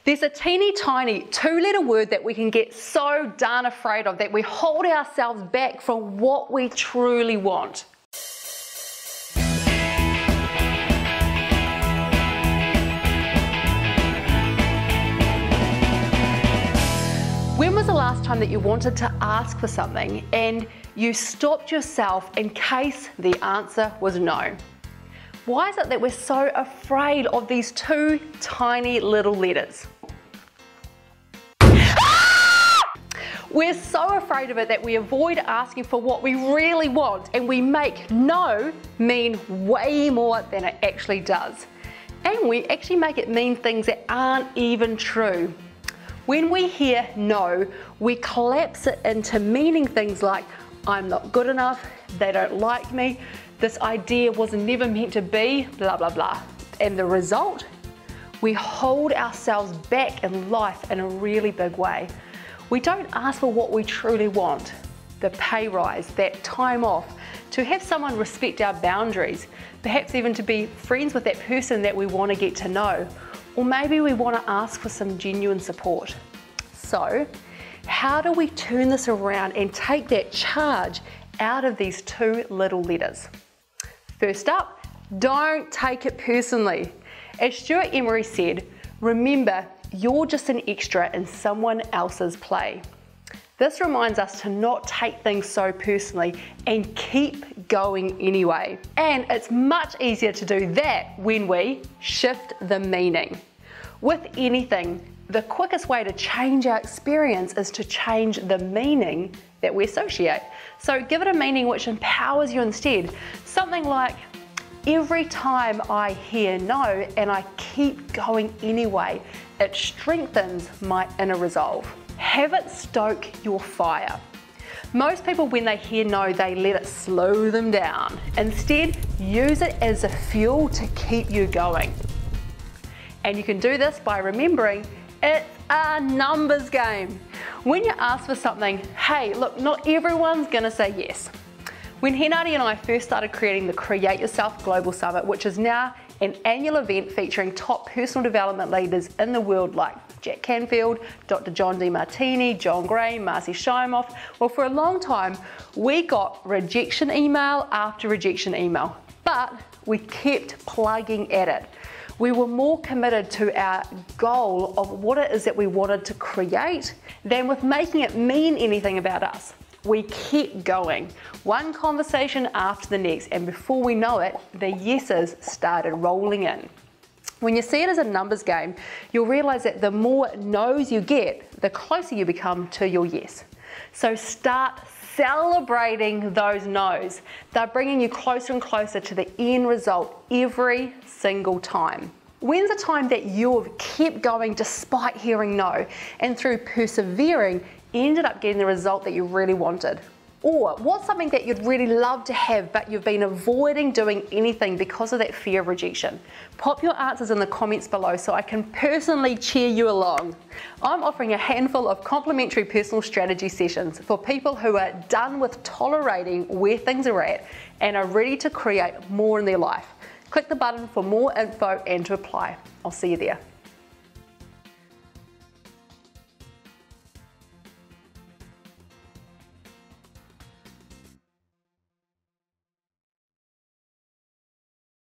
There's a teeny tiny 2-letter word that we can get so darn afraid of that we hold ourselves back from what we truly want. When was the last time that you wanted to ask for something and you stopped yourself in case the answer was no? Why is it that we're so afraid of these 2 tiny little letters? We're so afraid of it that we avoid asking for what we really want, and we make no mean way more than it actually does. And we actually make it mean things that aren't even true. When we hear no, we collapse it into meaning things like, I'm not good enough, they don't like me, this idea was never meant to be, blah, blah, blah. And the result? We hold ourselves back in life in a really big way. We don't ask for what we truly want, the pay rise, that time off, to have someone respect our boundaries, perhaps even to be friends with that person that we want to get to know, or maybe we want to ask for some genuine support. So, how do we turn this around and take that charge out of these 2 little letters? First up, don't take it personally. As Stuart Emery said, remember, you're just an extra in someone else's play. This reminds us to not take things so personally and keep going anyway. And it's much easier to do that when we shift the meaning. With anything, the quickest way to change our experience is to change the meaning that we associate. So give it a meaning which empowers you instead. Something like, every time I hear no and I keep going anyway, it strengthens my inner resolve. Have it stoke your fire. Most people, when they hear no, they let it slow them down. Instead, use it as a fuel to keep you going. And you can do this by remembering it's a numbers game. When you ask for something, hey, look, not everyone's gonna say yes. When Henare and I first started creating the Create Yourself Global Summit, which is now an annual event featuring top personal development leaders in the world like Jack Canfield, Dr. John Demartini, John Gray, Marcy Shimoff, well, for a long time, we got rejection email after rejection email, but we kept plugging at it. We were more committed to our goal of what it is that we wanted to create than with making it mean anything about us. We kept going, one conversation after the next, and before we know it, the yeses started rolling in. When you see it as a numbers game, you'll realize that the more no's you get, the closer you become to your yes. So start celebrating those no's. They're bringing you closer and closer to the end result every single time. When's the time that you've kept going despite hearing no, and through persevering, ended up getting the result that you really wanted? Or what's something that you'd really love to have but you've been avoiding doing anything because of that fear of rejection? Pop your answers in the comments below so I can personally cheer you along. I'm offering a handful of complimentary personal strategy sessions for people who are done with tolerating where things are at and are ready to create more in their life. Click the button for more info and to apply. I'll see you there.